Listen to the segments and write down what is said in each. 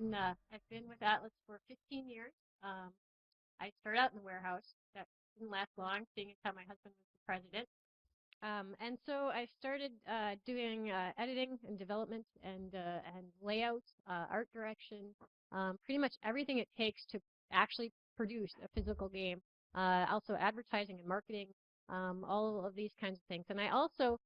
I've been with Atlas for 15 years. I started out in the warehouse. That didn't last long, seeing as how my husband was the president. And so I started doing editing and development and layout, art direction, pretty much everything it takes to actually produce a physical game. Also advertising and marketing, all of these kinds of things. And I also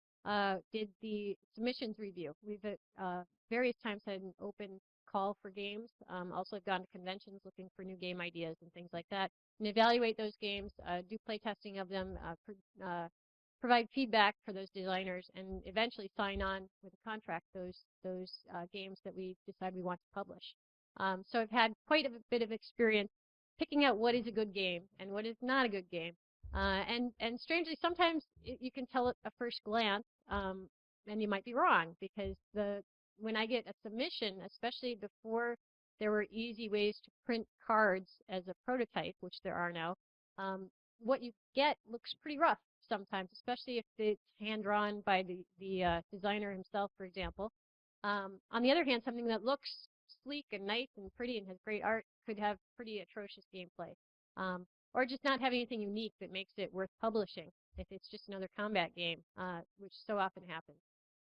did the submissions review. We've at various times had an open call for games. Also gone to conventions looking for new game ideas and things like that, and evaluate those games, do play testing of them, provide feedback for those designers, and eventually sign on with a contract those games that we decide we want to publish. So I've had quite a bit of experience picking out what is a good game and what is not a good game. And strangely, sometimes you can tell at a first glance, and you might be wrong, because when I get a submission, especially before there were easy ways to print cards as a prototype, which there are now, what you get looks pretty rough sometimes, especially if it's hand-drawn by the designer himself, for example. On the other hand, something that looks sleek and nice and pretty and has great art could have pretty atrocious gameplay. Or just not have anything unique that makes it worth publishing if it's just another combat game, which so often happens.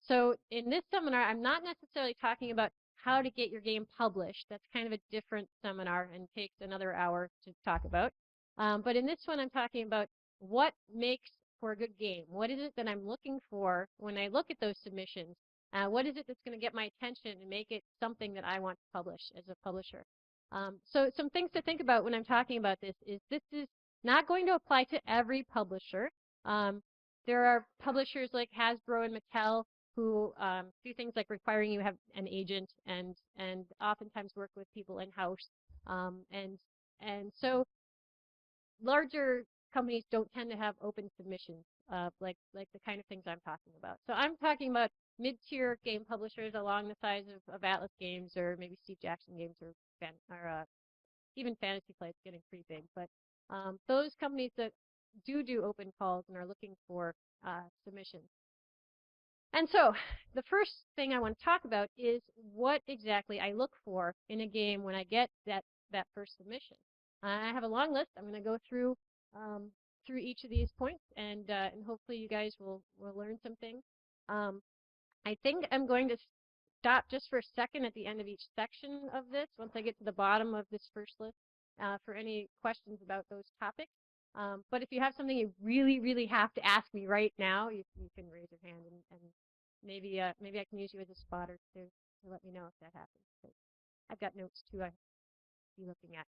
So in this seminar, I'm not necessarily talking about how to get your game published. That's kind of a different seminar and takes another hour to talk about. But in this one, I'm talking about what makes for a good game. What is it that I'm looking for when I look at those submissions? What is it that's going to get my attention and make it something that I want to publish as a publisher? So some things to think about when I'm talking about this is not going to apply to every publisher. There are publishers like Hasbro and Mattel who do things like requiring you have an agent and oftentimes work with people in-house. And so larger companies don't tend to have open submissions like the kind of things I'm talking about. So I'm talking about mid-tier game publishers along the size of Atlas Games or maybe Steve Jackson Games or even Fantasy Play. It's getting pretty big. But those companies that do open calls and are looking for submissions. And so the first thing I want to talk about is what exactly I look for in a game when I get that first submission. I have a long list. I'm going to go through each of these points, and hopefully you guys will learn some things. I think I'm going to stop just for a second at the end of each section of this, once I get to the bottom of this first list, for any questions about those topics. But if you have something you really, really have to ask me right now, you can raise your hand, and maybe I can use you as a spotter to let me know if that happens. I've got notes too I'll be looking at.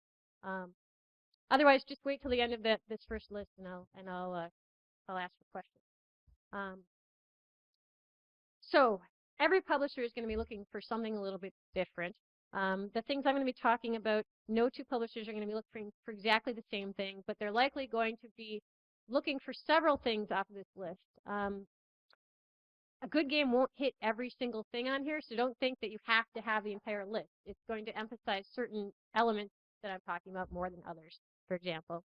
Otherwise, just wait till the end of this first list, and I'll ask for questions. So every publisher is going to be looking for something a little bit different. The things I'm going to be talking about, no two publishers are going to be looking for exactly the same thing, but they're likely going to be looking for several things off of this list. A good game won't hit every single thing on here, so don't think that you have to have the entire list. It's going to emphasize certain elements that I'm talking about more than others, for example.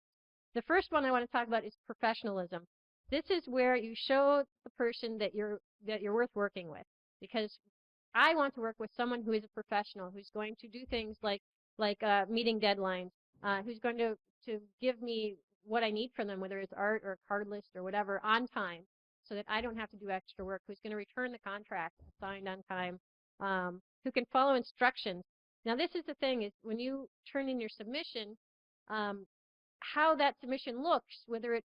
The first one I want to talk about is professionalism. This is where you show the person that you're worth working with, because I want to work with someone who is a professional, who's going to do things like meeting deadlines, who's going to give me what I need from them, whether it's art or a card list or whatever, on time, so that I don't have to do extra work, who's going to return the contract signed on time, who can follow instructions. Now, this is the thing, is when you turn in your submission, how that submission looks, whether it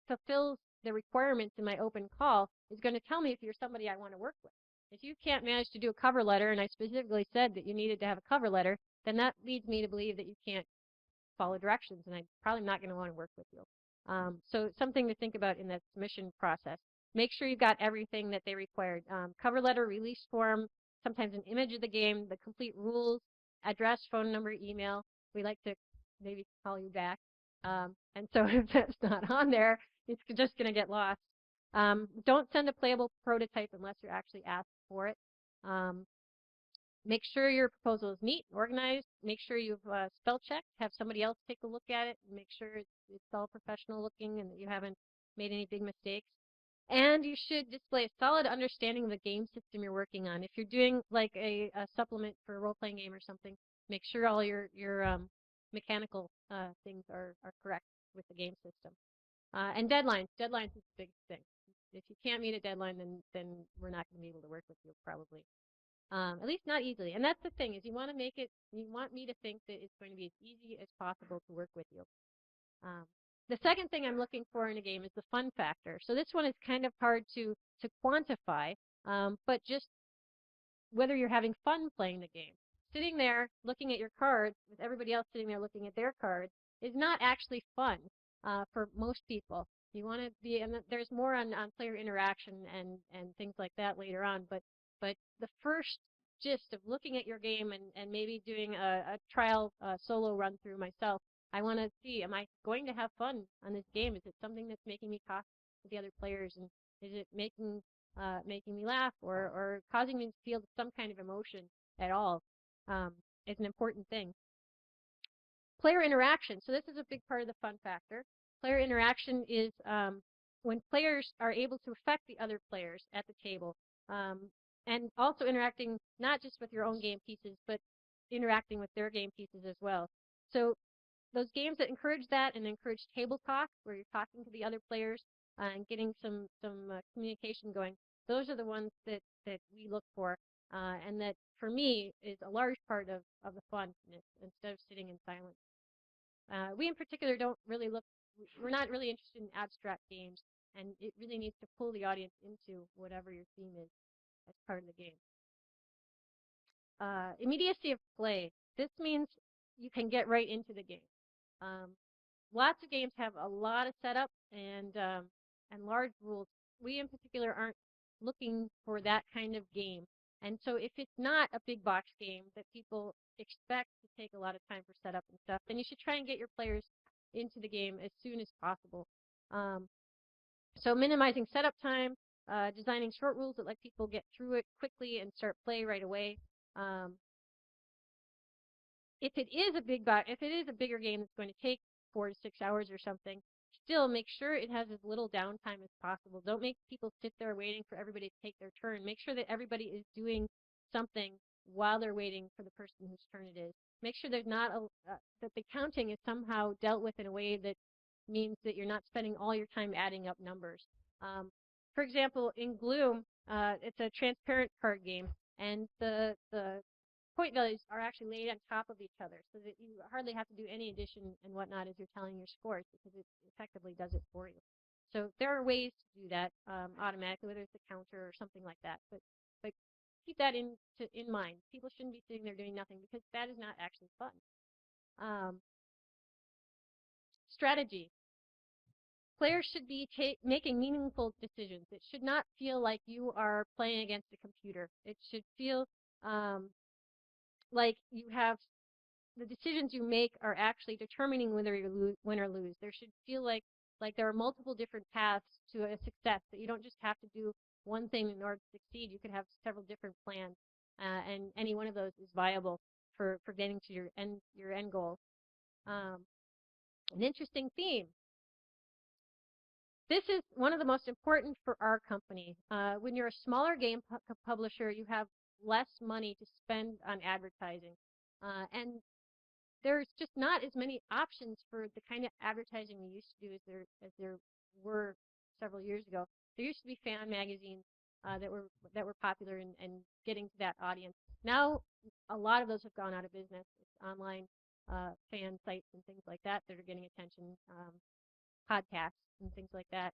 fulfills the requirements in my open call, is going to tell me if you're somebody I want to work with. If you can't manage to do a cover letter, and I specifically said that you needed to have a cover letter, then that leads me to believe that you can't follow directions, and I'm probably not going to want to work with you. So something to think about in that submission process. Make sure you've got everything that they required. Cover letter, release form, sometimes an image of the game, the complete rules, address, phone number, email. We like to maybe call you back. And so if that's not on there, it's just going to get lost. Don't send a playable prototype unless you're actually asked for it. Make sure your proposal is neat, organized. Make sure you've spell checked. Have somebody else take a look at it and make sure it's all professional looking and that you haven't made any big mistakes. And you should display a solid understanding of the game system you're working on. If you're doing like a supplement for a role-playing game or something, Make sure all your mechanical things are correct with the game system. And deadlines. Deadlines is the biggest thing. If you can't meet a deadline, then we're not going to be able to work with you probably. At least not easily. And that's the thing is you want to make it. You want me to think that it's going to be as easy as possible to work with you. The second thing I'm looking for in a game is the fun factor. So this one is kind of hard to quantify, but just whether you're having fun playing the game. Sitting there looking at your cards with everybody else sitting there looking at their cards is not actually fun for most people. You want to be, and there's more on player interaction and things like that later on, but the first gist of looking at your game and maybe doing a trial solo run through myself, I want to see, am I going to have fun on this game? Is it something that's making me talk to the other players, and is it making me laugh or causing me to feel some kind of emotion at all is an important thing. Player interaction. So this is a big part of the fun factor. Player interaction is when players are able to affect the other players at the table, and also interacting not just with your own game pieces, but interacting with their game pieces as well. So those games that encourage that and encourage table talk, where you're talking to the other players and getting some communication going, those are the ones that we look for, and that for me is a large part of the funness instead of sitting in silence. We in particular don't really look. We're not really interested in abstract games, and it really needs to pull the audience into whatever your theme is as part of the game. Immediacy of play. This means you can get right into the game. Lots of games have a lot of setup and large rules. We in particular aren't looking for that kind of game. And so if it's not a big box game that people expect to take a lot of time for setup and stuff, then you should try and get your players into the game as soon as possible. So minimizing setup time, designing short rules that let people get through it quickly and start play right away. If it is a bigger game that's going to take 4 to 6 hours or something, still make sure it has as little downtime as possible. Don't make people sit there waiting for everybody to take their turn. Make sure that everybody is doing something while they're waiting for the person whose turn it is. Make sure there's not that the counting is somehow dealt with in a way that means that you're not spending all your time adding up numbers. For example, in Gloom, it's a transparent card game, and the point values are actually laid on top of each other so that you hardly have to do any addition and whatnot as you're telling your scores because it effectively does it for you. So there are ways to do that automatically, whether it's a counter or something like that. But keep that in mind. People shouldn't be sitting there doing nothing because that is not actually fun. Strategy. Players should be making meaningful decisions. It should not feel like you are playing against a computer. It should feel like you have the decisions you make are actually determining whether you win or lose. There should feel like there are multiple different paths to a success, that you don't just have to do one thing in order to succeed. You could have several different plans, and any one of those is viable for getting to your end goal. An interesting theme. This is one of the most important for our company. When you're a smaller game publisher, you have less money to spend on advertising. And there's just not as many options for the kind of advertising we used to do as there were several years ago. There used to be fan magazines that were popular and getting to that audience. Now, a lot of those have gone out of business. It's online fan sites and things like that that are getting attention, podcasts and things like that.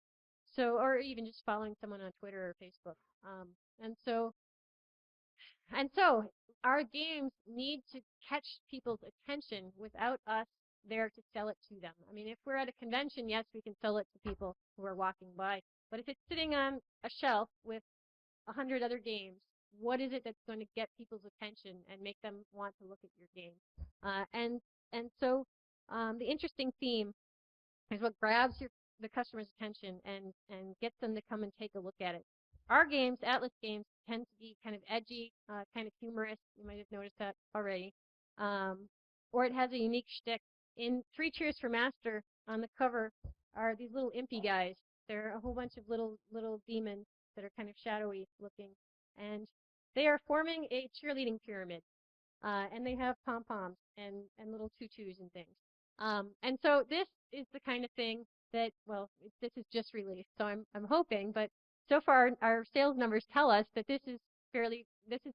So, or even just following someone on Twitter or Facebook. And so our games need to catch people's attention without us there to sell it to them. I mean, if we're at a convention, yes, we can sell it to people who are walking by. But if it's sitting on a shelf with 100 other games, what is it that's going to get people's attention and make them want to look at your game? So the interesting theme is what grabs the customer's attention and gets them to come and take a look at it. Our games, Atlas games, tend to be kind of edgy, kind of humorous. You might have noticed that already. Or it has a unique shtick. In 3 Cheers for Master, on the cover, are these little impy guys. They're a whole bunch of little demons that are kind of shadowy looking. And they are forming a cheerleading pyramid. and they have pom-poms and little tutus and things. And so this is the kind of thing that, well, this is just released, so I'm hoping, but so far our sales numbers tell us that this is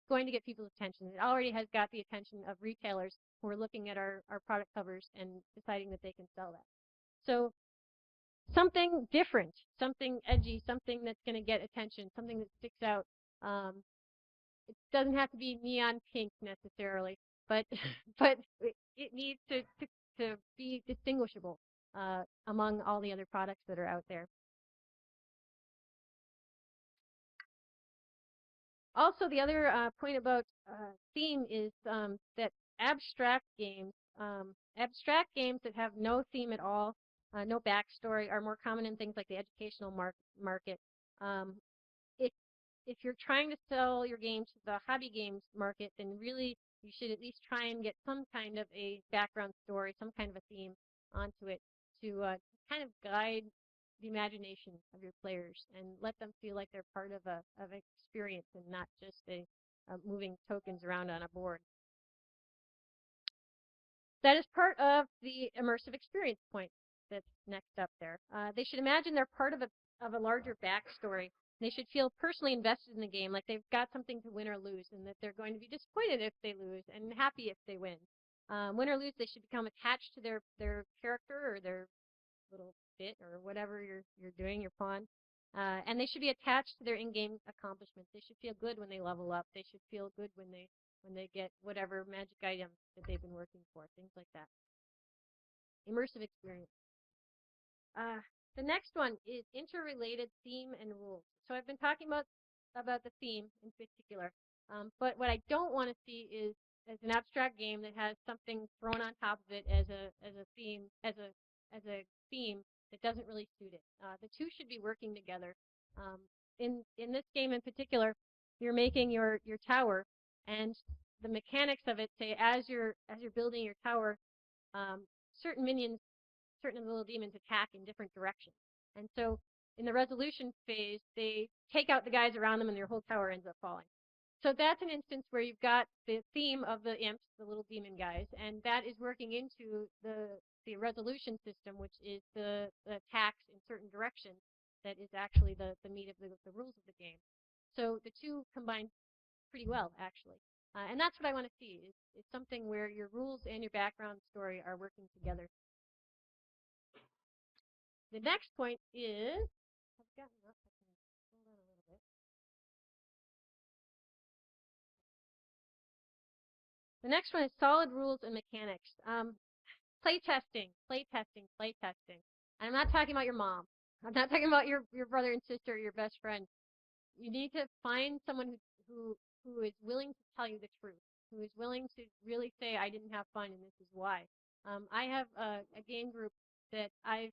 going to get people's attention. It already has got the attention of retailers who are looking at our product covers and deciding that they can sell that. So something different, something edgy, something that's going to get attention, something that sticks out. Um, it doesn't have to be neon pink necessarily, but but it needs to be distinguishable among all the other products that are out there. Also, the other point about theme is that abstract games, abstract games that have no theme at all, no backstory, are more common in things like the educational market. Um, if if you're trying to sell your game to the hobby games market, then really you should at least try and get some kind of a background story, some kind of a theme onto it to kind of guide the imagination of your players and let them feel like they're part of an experience and not just a moving tokens around on a board. That is part of the immersive experience point that's next up there. They should imagine they're part of a larger backstory. They should feel personally invested in the game, like they've got something to win or lose, and that they're going to be disappointed if they lose and happy if they win. Win or lose, they should become attached to their character or their little bit or whatever you're doing, your pawn. And they should be attached to their in-game accomplishments. They should feel good when they level up. They should feel good when they get whatever magic item that they've been working for, things like that. Immersive experience. The next one is interrelated theme and rules. So I've been talking about the theme in particular, but what I don't want to see is as an abstract game that has something thrown on top of it as a theme as a theme that doesn't really suit it. The two should be working together. In this game in particular, you're making your tower, and the mechanics of it say as you're building your tower, certain minions, certain little demons attack in different directions. And so in the resolution phase, they take out the guys around them and their whole tower ends up falling. So that's an instance where you've got the theme of the imps, the little demon guys, and that is working into the resolution system, which is the attacks in certain directions that is actually the meat of the rules of the game. So the two combine pretty well, actually. And that's what I want to see, is something where your rules and your background story are working together. The next point is, I've gotten up, I can hold on a little bit. The next one is solid rules and mechanics. Playtesting. And I'm not talking about your mom. I'm not talking about your brother and sister or your best friend. You need to find someone who is willing to tell you the truth, who is willing to really say, I didn't have fun and this is why. I have a game group that I've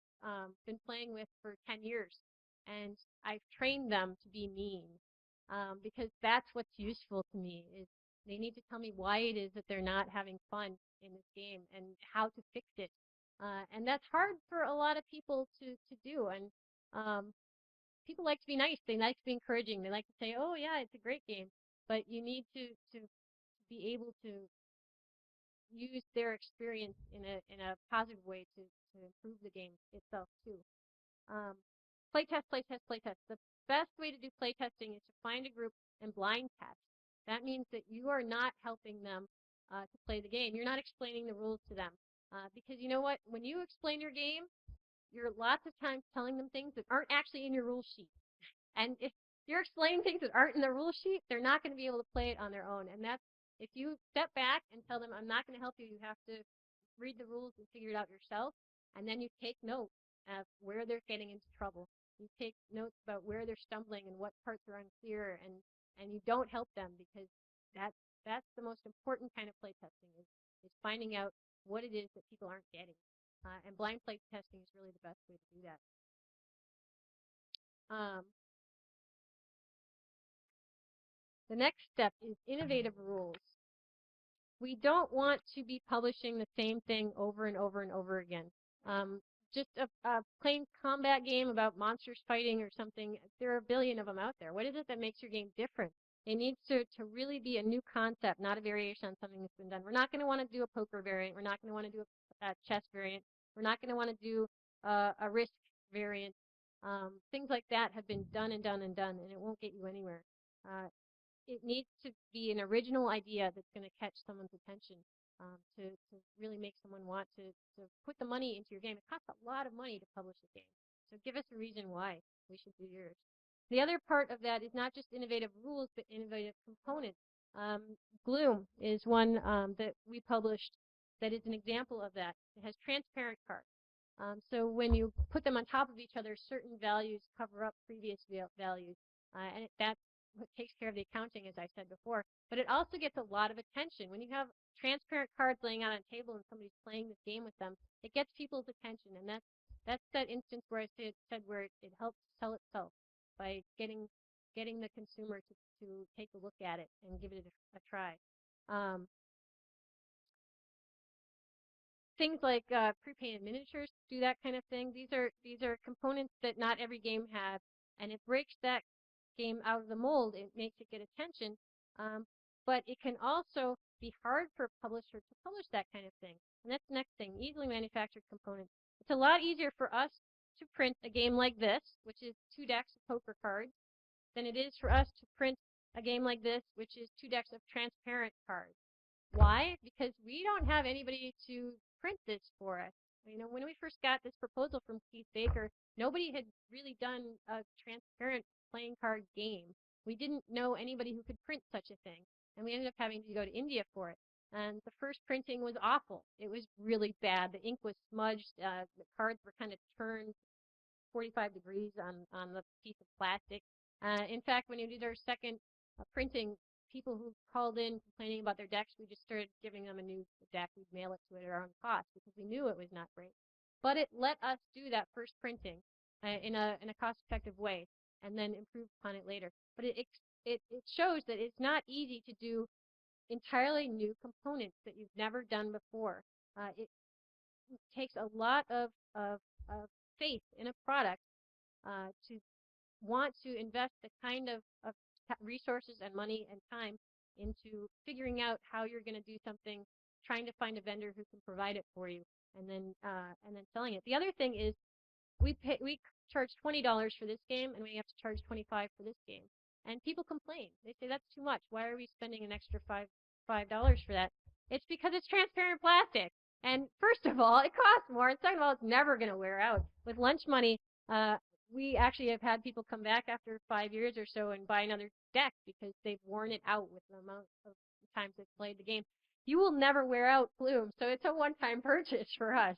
been playing with for 10 years, and I've trained them to be mean because that's what's useful to me is they need to tell me why it is that they're not having fun in this game and how to fix it. And that's hard for a lot of people to do. And people like to be nice. They like to be encouraging. They like to say, "Oh yeah, it's a great game," but you need to be able to use their experience in a positive way to improve the game itself too. Um, playtest. The best way to do playtesting is to find a group and blind test. That means that you are not helping them to play the game. You're not explaining the rules to them because you know what? When you explain your game, you're lots of times telling them things that aren't actually in your rule sheet. And if you're explaining things that aren't in the rule sheet, they're not going to be able to play it on their own. And that's, if you step back and tell them, I'm not going to help you, you have to read the rules and figure it out yourself. And then you take note of where they're getting into trouble. You take notes about where they're stumbling and what parts are unclear, and you don't help them because that's the most important kind of play testing is finding out what it is that people aren't getting. And blind play testing is really the best way to do that. The next step is innovative rules. We don't want to be publishing the same thing over and over and over again. Just a plain combat game about monsters fighting or something, there are a billion of them out there. What is it that makes your game different? It needs to really be a new concept, not a variation on something that's been done. We're not going to want to do a poker variant. We're not going to want to do a chess variant. We're not going to want to do a risk variant. Things like that have been done and done and done, and it won't get you anywhere. It needs to be an original idea that's going to catch someone's attention, to really make someone want to put the money into your game. It costs a lot of money to publish a game. So give us a reason why we should do yours. The other part of that is not just innovative rules, but innovative components. Gloom is one that we published that is an example of that. It has transparent cards. So when you put them on top of each other, certain values cover up previous values. And that's what takes care of the accounting, as I said before. But it also gets a lot of attention. When you have transparent cards laying out on a table and somebody's playing this game with them, it gets people's attention. And that's that instance where I said where it helps sell itself by getting the consumer to take a look at it and give it a try. Things like pre-painted miniatures do that kind of thing. These are components that not every game has, and it breaks that game out of the mold. It makes it get attention, but it can also be hard for a publisher to publish that kind of thing. And that's the next thing, easily manufactured components. It's a lot easier for us to print a game like this, which is 2 decks of poker cards, than it is for us to print a game like this, which is 2 decks of transparent cards. Why? Because we don't have anybody to print this for us. You know, when we first got this proposal from Keith Baker, nobody had really done a transparent playing card game. We didn't know anybody who could print such a thing, and we ended up having to go to India for it. And the first printing was awful. It was really bad. The ink was smudged. The cards were kind of turned 45 degrees on the piece of plastic. In fact, when we did our second printing, people who called in complaining about their decks, we just started giving them a new deck. We'd mail it to it at our own cost because we knew it was not great. But it let us do that first printing in a cost-effective way and then improve upon it later. But it shows that it's not easy to do entirely new components that you've never done before. It takes a lot of faith in a product to want to invest the kind of resources and money and time into figuring out how you're going to do something, trying to find a vendor who can provide it for you, and then selling it. The other thing is we charge $20 for this game, and we have to charge $25 for this game. And people complain. They say that's too much. Why are we spending an extra $5 for that? It's because it's transparent plastic. And first of all, it costs more. And second of all, it's never going to wear out. With lunch money, we actually have had people come back after 5 years or so and buy another deck because they've worn it out with the amount of times they've played the game. You will never wear out Gloom, so it's a one-time purchase for us.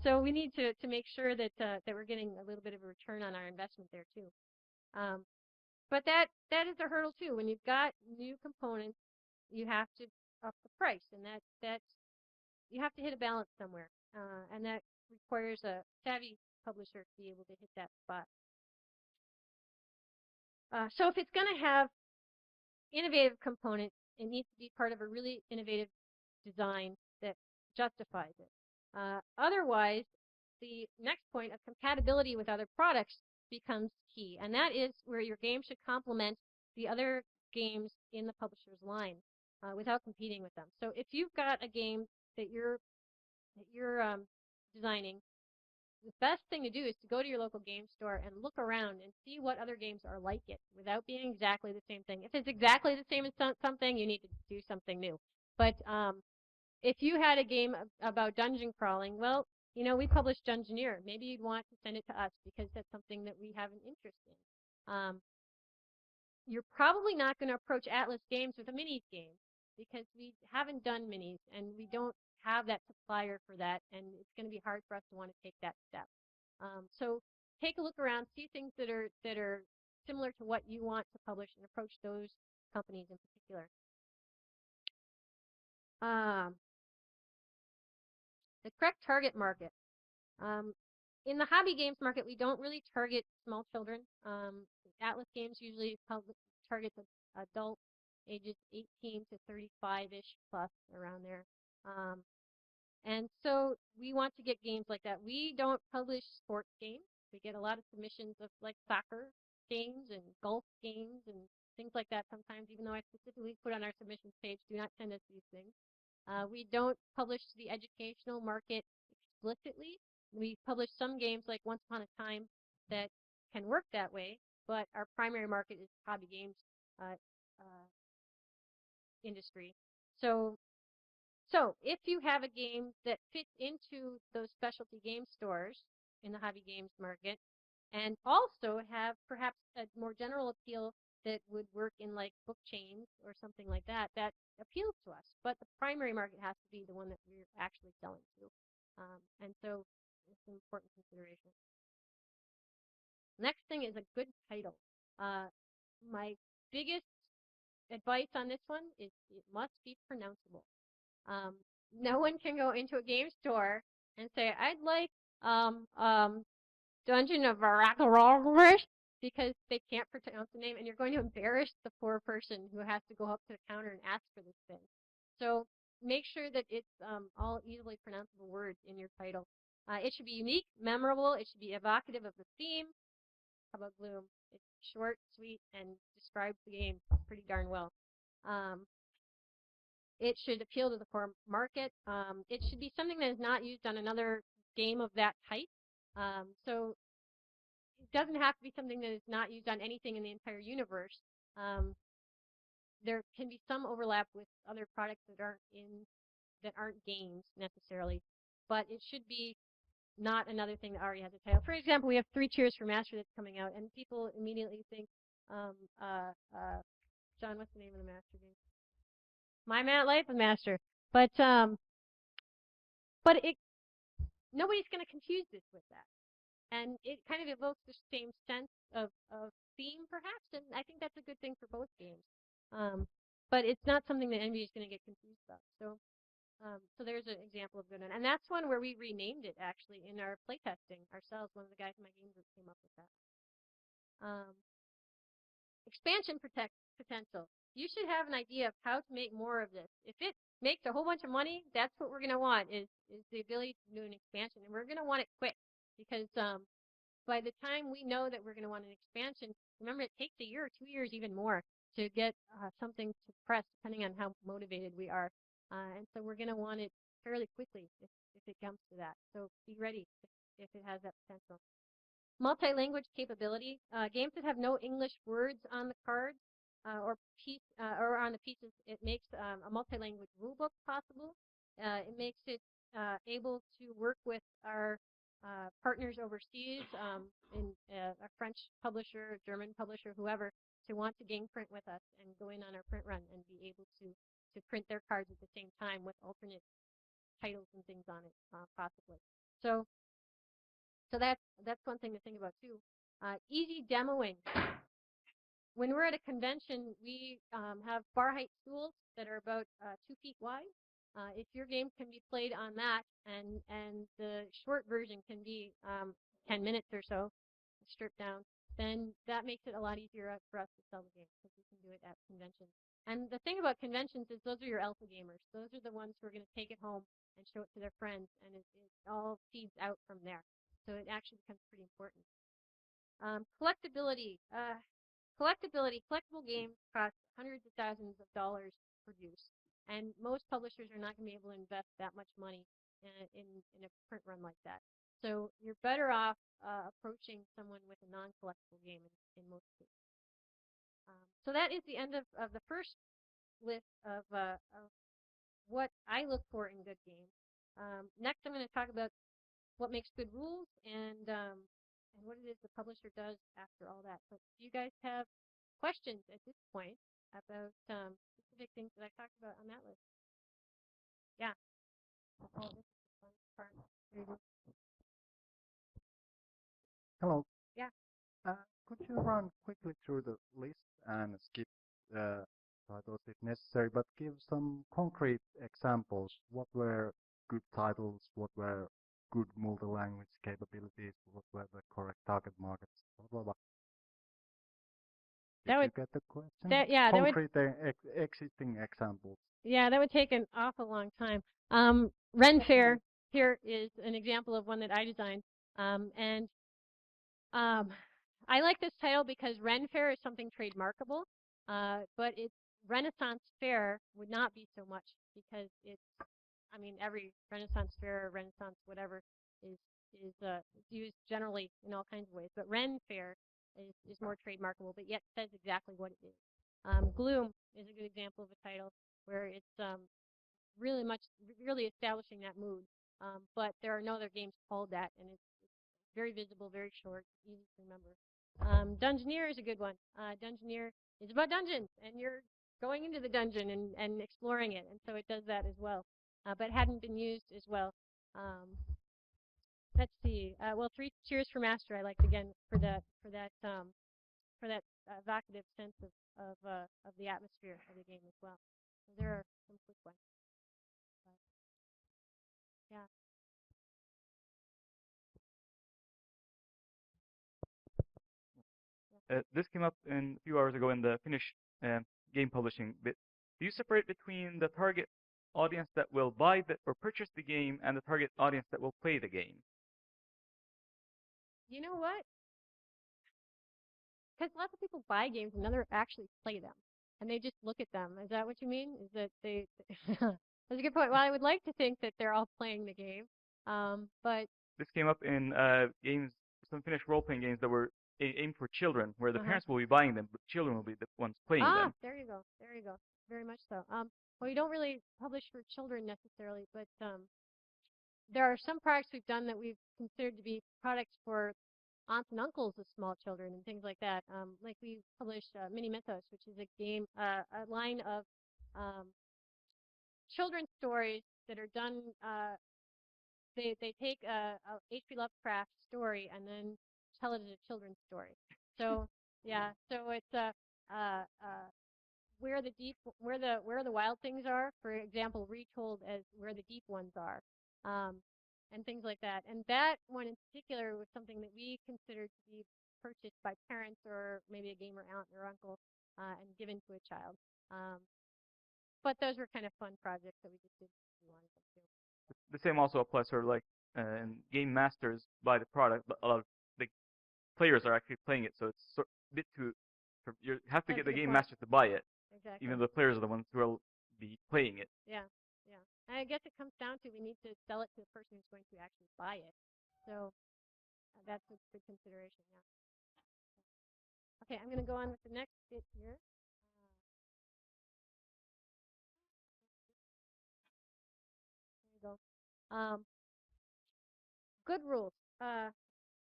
So we need to make sure that we're getting a little bit of a return on our investment there too. But that is a hurdle too. When you've got new components, you have to up the price, and that you have to hit a balance somewhere, and that requires a savvy publisher to be able to hit that spot. So if it's going to have innovative components, it needs to be part of a really innovative design that justifies it. Otherwise, the next point of compatibility with other products becomes key, and that is where your game should complement the other games in the publisher's line without competing with them. So if you've got a game that you're designing, the best thing to do is to go to your local game store and look around and see what other games are like it without being exactly the same thing. If it's exactly the same as something, you need to do something new. But if you had a game about dungeon crawling, well, you know, we publish Dungeoneer. Maybe you'd want to send it to us because that's something that we have an interest in. You're probably not going to approach Atlas Games with a minis game because we haven't done minis and we don't have that supplier for that, and it's going to be hard for us to want to take that step. So take a look around, see things that are similar to what you want to publish, and approach those companies in particular. The correct target market. In the hobby games market, we don't really target small children. Atlas Games usually targets adults ages 18 to 35-ish plus, around there. And so we want to get games like that. We don't publish sports games. We get a lot of submissions of like soccer games and golf games and things like that sometimes, even though I specifically put on our submissions page, do not send us these things. We don't publish to the educational market explicitly. We publish some games like Once Upon a Time that can work that way, but our primary market is hobby games industry. So if you have a game that fits into those specialty game stores in the hobby games market, and also have perhaps a more general appeal that would work in like book chains or something like that, that appeals to us. But the primary market has to be the one that we're actually selling to. And so it's an important consideration. Next thing is a good title. My biggest advice on this one is it must be pronounceable. No one can go into a game store and say, I'd like Dungeon of Arakarogrish, because they can't pronounce the name, and you're going to embarrass the poor person who has to go up to the counter and ask for this thing. So make sure that it's all easily pronounceable words in your title. It should be unique, memorable. It should be evocative of the theme. How about Gloom? It's short, sweet, and describes the game pretty darn well. It should appeal to the core market. It should be something that is not used on another game of that type. So it doesn't have to be something that is not used on anything in the entire universe. There can be some overlap with other products that aren't games necessarily, but it should be not another thing that already has a title. For example, we have 3 Cheers for Master that's coming out, and people immediately think, John, what's the name of the Master game? My Life of Master. But nobody's going to confuse this with that. And it kind of evokes the same sense of theme, perhaps, and I think that's a good thing for both games. But it's not something that anybody's going to get confused about. So there's an example of good one. And that's one where we renamed it, actually, in our playtesting ourselves. One of the guys in my game group came up with that. Expansion potential. You should have an idea of how to make more of this. If it makes a whole bunch of money, that's what we're going to want, is the ability to do an expansion. And we're going to want it quick, because by the time we know that we're going to want an expansion, remember, it takes a year or 2 years, even more, to get something to press, depending on how motivated we are. And so we're going to want it fairly quickly if it comes to that. So be ready if it has that potential. Multi-language capability. Games that have no English words on the cards or on the pieces, it makes a multi-language rulebook possible. It makes it able to work with our partners overseas, in a French publisher, German publisher, whoever, to want to game print with us and go in on our print run and be able to print their cards at the same time with alternate titles and things on it, possibly. So that's one thing to think about too. Easy demoing. When we're at a convention, we have bar height stools that are about 2 feet wide. If your game can be played on that, and the short version can be 10 minutes or so, stripped down, then that makes it a lot easier for us to sell the game, because we can do it at conventions. And the thing about conventions is those are your alpha gamers. Those are the ones who are going to take it home and show it to their friends, and it all feeds out from there. So it actually becomes pretty important. Collectability. Collectible games cost hundreds of thousands of dollars to produce, and most publishers are not going to be able to invest that much money in a print run like that. So you're better off approaching someone with a non-collectible game in most cases. So that is the end of the first list of what I look for in good games. Next, I'm going to talk about what makes good rules and what it is the publisher does after all that. But do you guys have questions at this point about specific things that I talked about on that list? Yeah. Oh, this is the fun part. There you go. Hello. Yeah. Could you run quickly through the list and skip titles if necessary, but give some concrete examples? What were good titles? What were good multi-language capabilities? What were the correct target markets? Blah, blah, blah. Did you get the question? Concrete existing examples. Yeah, that would take an awful long time. Ren Fair here is an example of one that I designed. I like this title because Ren Fair is something trademarkable. But its Renaissance fair would not be so much because I mean, every Renaissance fair or Renaissance whatever is is used generally in all kinds of ways. But Ren Fair is more trademarkable, but yet says exactly what it is. Gloom is a good example of a title where it's really much really establishing that mood. But there are no other games called that, and it's very visible, very short, easy to remember. Dungeoneer is a good one. Dungeoneer is about dungeons, and you're going into the dungeon and exploring it, and so it does that as well. But hadn't been used as well. Let's see. Well, Three Cheers for Master I liked again for that evocative sense of the atmosphere of the game as well. So there are some quick ones. But, yeah. This came up a few hours ago in the Finnish uh, game publishing bit. Do you separate between the target audience that will buy or purchase the game and the target audience that will play the game? You know what? Because lots of people buy games and never actually play them, and they just look at them. Is that what you mean? Is that they? That's a good point. Well, I would like to think that they're all playing the game, but This came up in games, some Finnish role-playing games that were aimed for children, where the parents will be buying them, but children will be the ones playing them. there you go, there you go. Very much so. Well, you don't really publish for children necessarily, but there are some products we've done that we've considered to be products for aunts and uncles of small children and things like that. Like we published Mini Mythos, which is a game, a line of um, children's stories that are done. They take a H.P. Lovecraft story and then tell it as a children's story. So yeah, so it's where the wild things are, for example, retold as where the deep ones are, um, and things like that. And that one in particular was something that we considered to be purchased by parents or maybe a gamer aunt or uncle and given to a child. Um, but those were kind of fun projects that we just did. We wanted them to. The same also applies sort of like game masters buy the product, but a lot of the players are actually playing it, so it's sort a bit too. You have to That's get a the good game point. master to buy it, Exactly. even though the players are the ones who will be playing it. Yeah, yeah. And I guess it comes down to we need to sell it to the person who's going to actually buy it. So that's a good consideration. Yeah. Okay, I'm going to go on with the next bit here. There you go. Good rules.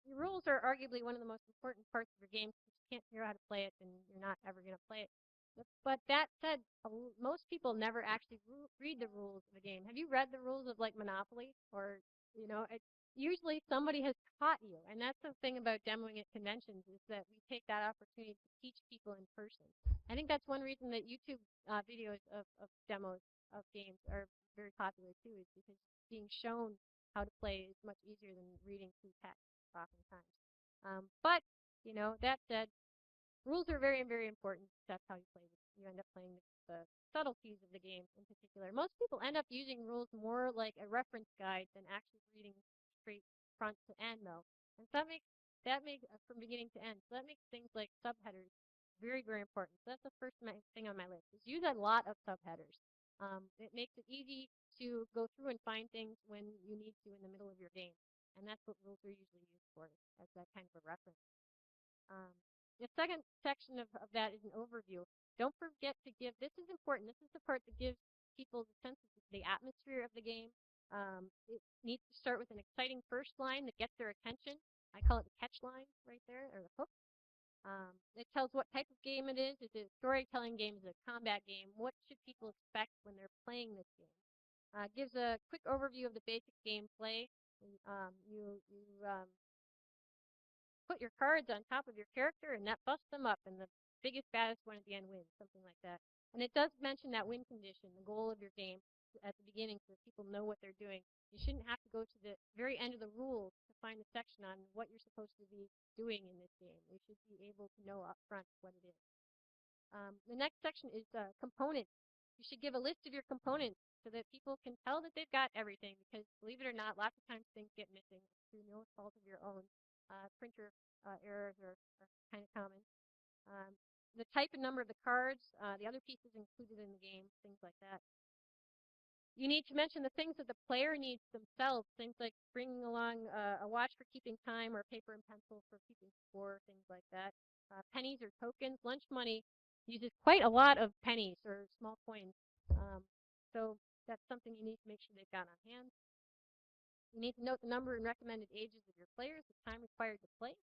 Your rules are arguably one of the most important parts of your game. If you can't figure out how to play it, then you're not ever going to play it. But that said, most people never actually read the rules of a game. Have you read the rules of like Monopoly? Or, usually somebody has taught you. And that's the thing about demoing at conventions is that we take that opportunity to teach people in person. I think that's one reason that YouTube videos of demos of games are very popular too, is because being shown how to play is much easier than reading through text oftentimes. But, that said, rules are very, very important. That's how you play. You end up playing the subtleties of the game in particular. Most people end up using rules more like a reference guide than actually reading straight front to end, though. And so that makes from beginning to end. So that makes things like subheaders very, very important. So that's the first thing on my list. Is use a lot of subheaders. It makes it easy to go through and find things when you need to in the middle of your game. And that's what rules are usually used for, as that kind of a reference. Um, the second section of that is an overview. Don't forget to give, this is important, this is the part that gives people the sense of the atmosphere of the game. It needs to start with an exciting first line that gets their attention. I call it the catch line right there, or the hook. It tells what type of game it is. Is it a storytelling game? Is it a combat game? What should people expect when they're playing this game? Gives a quick overview of the basic gameplay. You put your cards on top of your character, and that busts them up, and the biggest, baddest one at the end wins, something like that. And it does mention that win condition, the goal of your game, at the beginning so that people know what they're doing. You shouldn't have to go to the very end of the rules to find the section on what you're supposed to be doing in this game. You should be able to know up front what it is. The next section is components. You should give a list of your components so that people can tell that they've got everything, because believe it or not, lots of times things get missing through no fault of your own. Printer errors are kind of common. the type and number of the cards, the other pieces included in the game, things like that. You need to mention the things that the player needs themselves, things like bringing along a watch for keeping time or paper and pencil for keeping score, things like that. Pennies or tokens. Lunch money uses quite a lot of pennies or small coins. So that's something you need to make sure they've got on hand. You need to note the number and recommended ages of your players, the time required to play.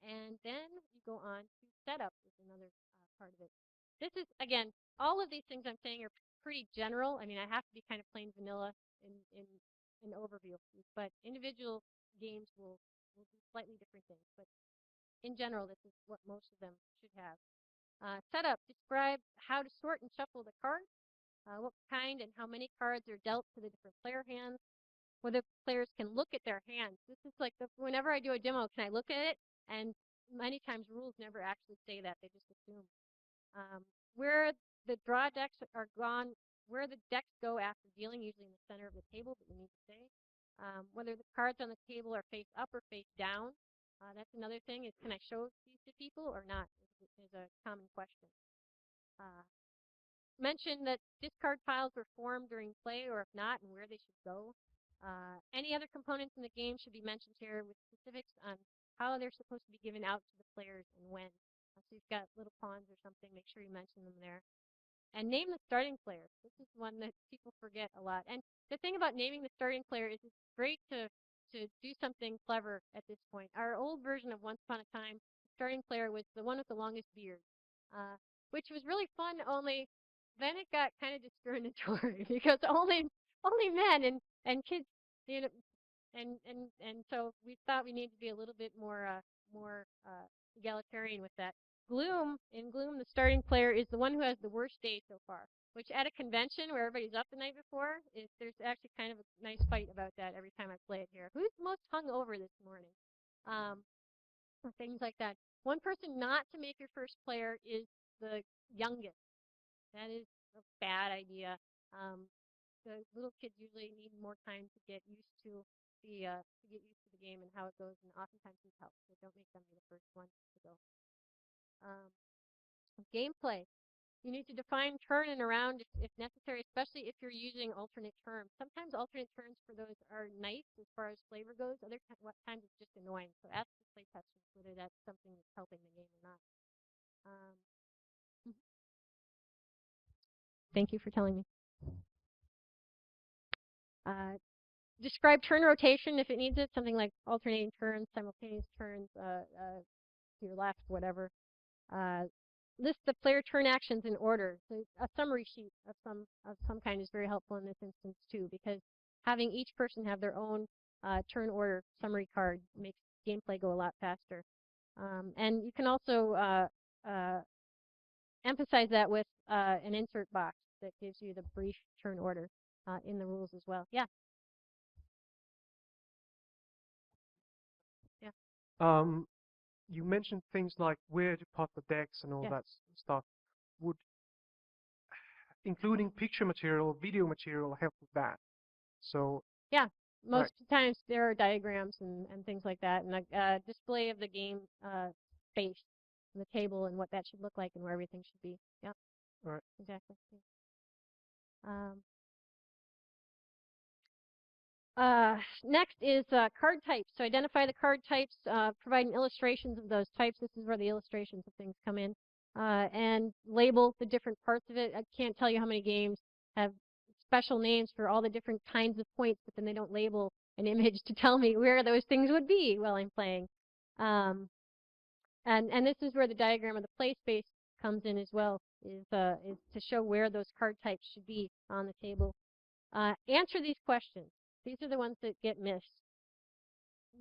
And then you go on to setup is another part of it. This is, again, all of these things I'm saying are pretty general. I mean, I have to be kind of plain vanilla in an overview, but individual games will do slightly different things. But in general, this is what most of them should have. Setup, describe how to sort and shuffle the cards, what kind and how many cards are dealt to the different player hands, whether players can look at their hands. This is like, whenever I do a demo, can I look at it? And many times rules never actually say that, they just assume. Where the draw decks are gone, where the decks go after dealing, usually in the center of the table, but you need to say. Whether the cards on the table are face up or face down. That's another thing, is can I show these to people or not, is a common question. Mention that discard piles were formed during play, or if not, and where they should go. Any other components in the game should be mentioned here with specifics on how they're supposed to be given out to the players and when. So you've got little pawns or something, make sure you mention them there. And name the starting player. This is one that people forget a lot. And the thing about naming the starting player is it's great to do something clever at this point. Our old version of Once Upon a Time, the starting player was the one with the longest beard, which was really fun, only then it got kind of discriminatory because only men and kids, you know, and so we thought we needed to be a little bit more egalitarian with that. In Gloom, the starting player is the one who has the worst day so far, which at a convention where everybody's up the night before, there's actually kind of a nice fight about that every time I play it here. Who's most hungover this morning? Things like that. One person not to make your first player is the youngest. That is a bad idea. The little kids usually need more time to get used to the game and how it goes, and oftentimes need help. So don't make them be the first one to go. Gameplay. You need to define turn and around if necessary, especially if you're using alternate terms. Sometimes alternate terms for those are nice as far as flavor goes. Other times it's just annoying. So ask the playtesters whether that's something that's helping the game or not. Thank you for telling me. Describe turn rotation if it needs it. Something like alternating turns, simultaneous turns, to your left, whatever. List the player turn actions in order. So a summary sheet of some kind is very helpful in this instance too, because having each person have their own turn order summary card makes gameplay go a lot faster. And you can also emphasize that with an insert box that gives you the brief turn order in the rules as well. Yeah. Yeah. You mentioned things like where to put the decks and all that stuff. Would including picture material, video material help with that? So yeah, most of the times there are diagrams and things like that, and a display of the game space, the table, and what that should look like, and where everything should be. Yeah. All right. Exactly. Next is card types. So identify the card types, providing illustrations of those types. This is where the illustrations of things come in. And label the different parts of it. I can't tell you how many games have special names for all the different kinds of points, but then they don't label an image to tell me where those things would be while I'm playing. And this is where the diagram of the play space comes in as well, is to show where those card types should be on the table. Answer these questions. These are the ones that get missed.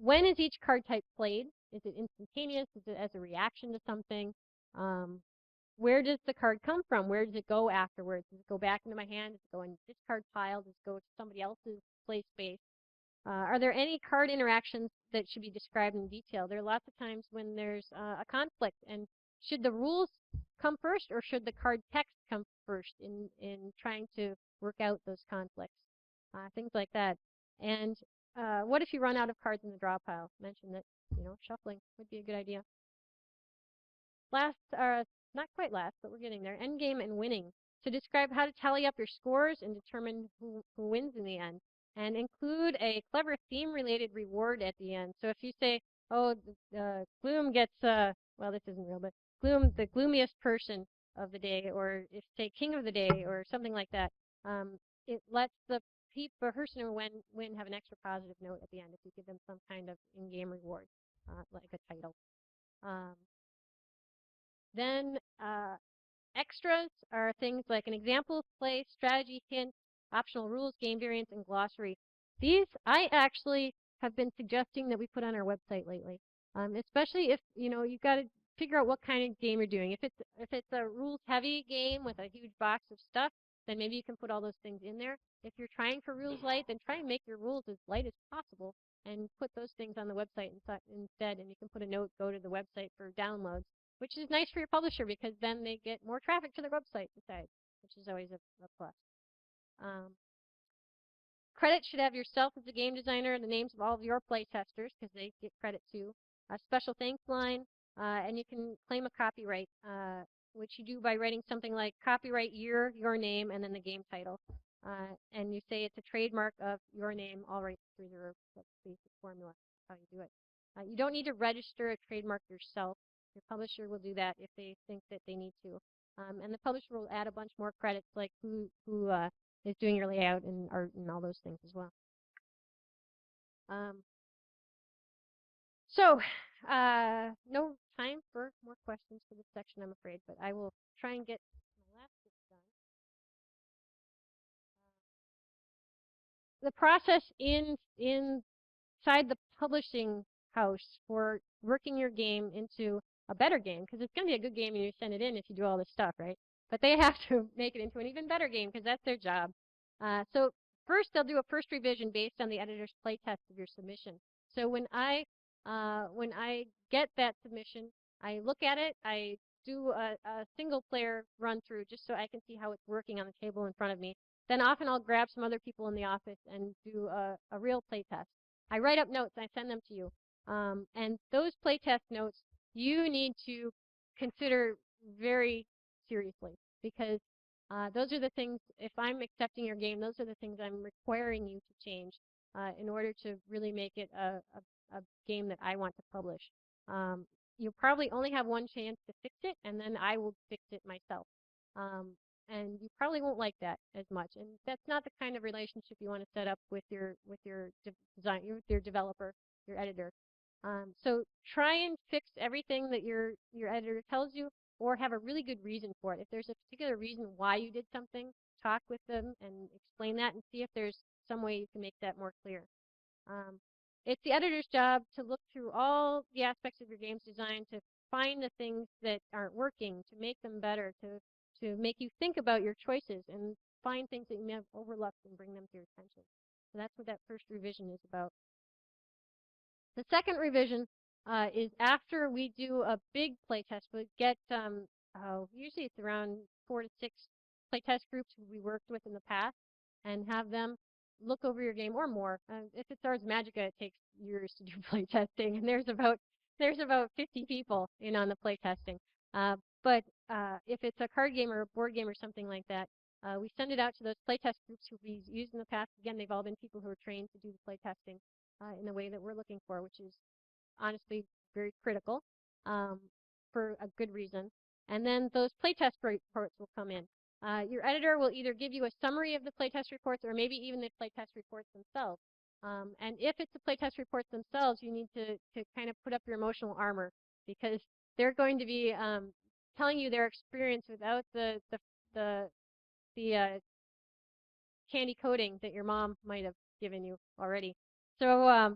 When is each card type played? Is it instantaneous? Is it as a reaction to something? Where does the card come from? Where does it go afterwards? Does it go back into my hand? Does it go in the discard pile? Does it go to somebody else's play space? Are there any card interactions that should be described in detail? There are lots of times when there's a conflict, and should the rules come first, or should the card text come first in trying to work out those conflicts? Things like that. And what if you run out of cards in the draw pile? Mention that, shuffling would be a good idea. Last, not quite last, but we're getting there. Endgame and winning. To describe how to tally up your scores and determine who wins in the end. And include a clever theme-related reward at the end. So if you say, oh, Gloom gets, well, this isn't real, but Gloom, the gloomiest person of the day, or if say King of the Day, or something like that, it lets the person who win have an extra positive note at the end if you give them some kind of in-game reward, like a title. Then extras are things like an example, play, strategy, hint, optional rules, game variants, and glossary. These I actually have been suggesting that we put on our website lately, especially if you've got to figure out what kind of game you're doing. If it's a rules-heavy game with a huge box of stuff, then maybe you can put all those things in there. If you're trying for rules light, then try and make your rules as light as possible and put those things on the website instead. And you can put a note, go to the website for downloads, which is nice for your publisher because then they get more traffic to their website besides, which is always a plus. Credit should have yourself as the game designer and the names of all of your playtesters because they get credit too. A special thanks line, and you can claim a copyright, which you do by writing something like copyright year, your name, and then the game title. And you say it's a trademark of your name, all rights reserved. That's the basic formula. That's how you do it. You don't need to register a trademark yourself. Your publisher will do that if they think that they need to. And the publisher will add a bunch more credits like who is doing your layout and art and all those things as well. So, no time for more questions for this section, I'm afraid, but I will try and get my last bit done. The process inside the publishing house for working your game into a better game, because it's going to be a good game and you send it in if you do all this stuff, right? But they have to make it into an even better game because that's their job. So first, they'll do a first revision based on the editor's playtest of your submission. So when I get that submission, I look at it, I do a single player run through just so I can see how it's working on the table in front of me. Then often I'll grab some other people in the office and do a real playtest. I write up notes and I send them to you. And those playtest notes you need to consider very seriously because those are the things, if I'm accepting your game, those are the things I'm requiring you to change in order to really make it a game that I want to publish. You'll probably only have one chance to fix it, and then I will fix it myself. And you probably won't like that as much. And that's not the kind of relationship you want to set up with your developer, your editor. So try and fix everything that your editor tells you, or have a really good reason for it. If there's a particular reason why you did something, talk with them and explain that and see if there's some way you can make that more clear. It's the editor's job to look through all the aspects of your game's design to find the things that aren't working, to make them better, to make you think about your choices and find things that you may have overlooked and bring them to your attention. So that's what that first revision is about. The second revision is after we do a big playtest. We get, usually it's around 4 to 6 playtest groups who we worked with in the past and have them look over your game or more. If it's Ars Magica, it takes years to do playtesting, and there's about 50 people in on the playtesting. But if it's a card game or a board game or something like that, we send it out to those playtest groups who we've used in the past. Again, they've all been people who are trained to do the playtesting in the way that we're looking for, which is honestly very critical for a good reason. And then those playtest reports will come in. Your editor will either give you a summary of the playtest reports or maybe even the playtest reports themselves. And if it's the playtest reports themselves, you need to kind of put up your emotional armor because they're going to be telling you their experience without the candy coating that your mom might have given you already. So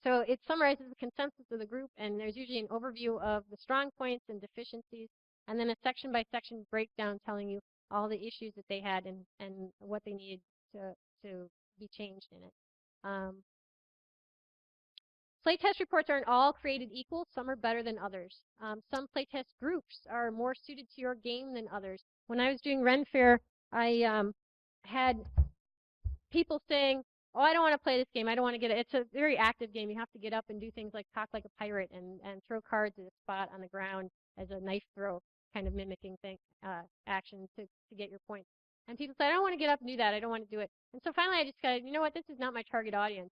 so it summarizes the consensus of the group, and there's usually an overview of the strong points and deficiencies, and then a section-by-section breakdown telling you all the issues that they had and what they needed to be changed in it. Playtest reports aren't all created equal. Some are better than others. Some playtest groups are more suited to your game than others. When I was doing Ren Fair, I had people saying, oh, I don't want to play this game. I don't want to get it. It's a very active game. You have to get up and do things like talk like a pirate and throw cards at a spot on the ground as a knife throw kind of mimicking action to get your points. And people say, I don't want to get up and do that. I don't want to do it. And so finally, I just decided, you know what? This is not my target audience.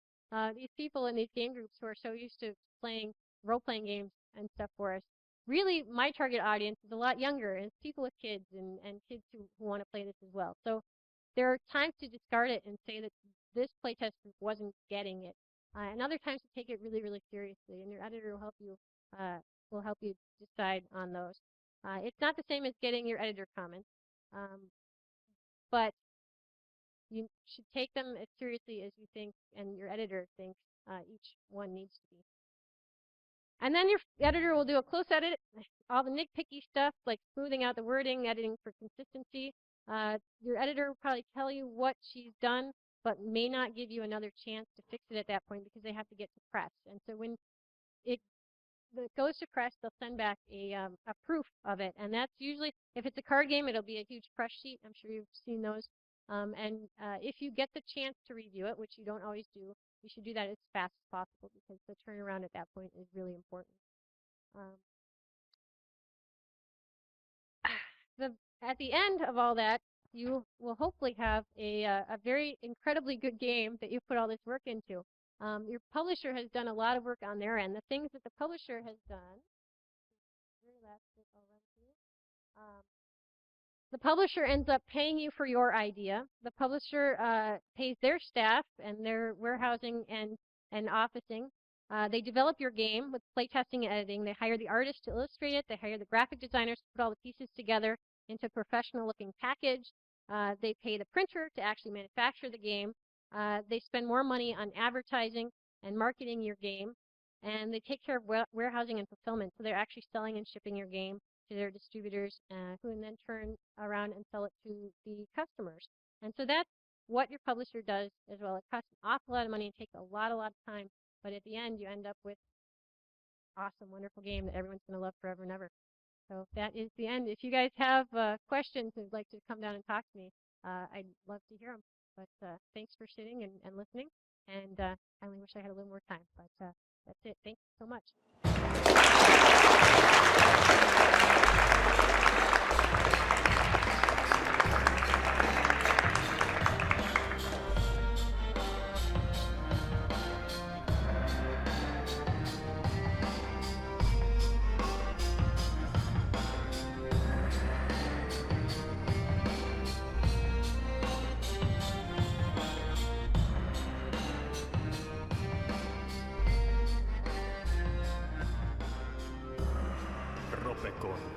These people in these game groups who are so used to playing role-playing games and stuff for us, really, my target audience is a lot younger, and it's people with kids and kids who want to play this as well. So there are times to discard it and say that this playtest group wasn't getting it, and other times to take it really, really seriously. And your editor will help you decide on those. It's not the same as getting your editor comments, but you should take them as seriously as you think and your editor thinks each one needs to be. And then your editor will do a close edit, all the nitpicky stuff like smoothing out the wording, editing for consistency. Your editor will probably tell you what she's done, but may not give you another chance to fix it at that point because they have to get to press. And so when it goes to press, they'll send back a proof of it. And that's usually, if it's a card game, it'll be a huge press sheet. I'm sure you've seen those. And if you get the chance to review it, which you don't always do, you should do that as fast as possible because the turnaround at that point is really important. At the end of all that, you will hopefully have a very incredibly good game that you've put all this work into. Your publisher has done a lot of work on their end. The things that the publisher has done, very last bit I'll run through. The publisher ends up paying you for your idea. The publisher pays their staff and their warehousing and officing. They develop your game with playtesting and editing. They hire the artist to illustrate it. They hire the graphic designers to put all the pieces together into a professional-looking package. They pay the printer to actually manufacture the game. They spend more money on advertising and marketing your game. And they take care of warehousing and fulfillment. So they're actually selling and shipping your game to their distributors, who can then turn around and sell it to the customers. And so that's what your publisher does as well. It costs an awful lot of money and takes a lot of time. But at the end, you end up with awesome, wonderful game that everyone's going to love forever and ever. So that is the end. If you guys have questions and would like to come down and talk to me, I'd love to hear them. But thanks for sitting and listening. And I only wish I had a little more time. But that's it. Thanks so much. Ropecon.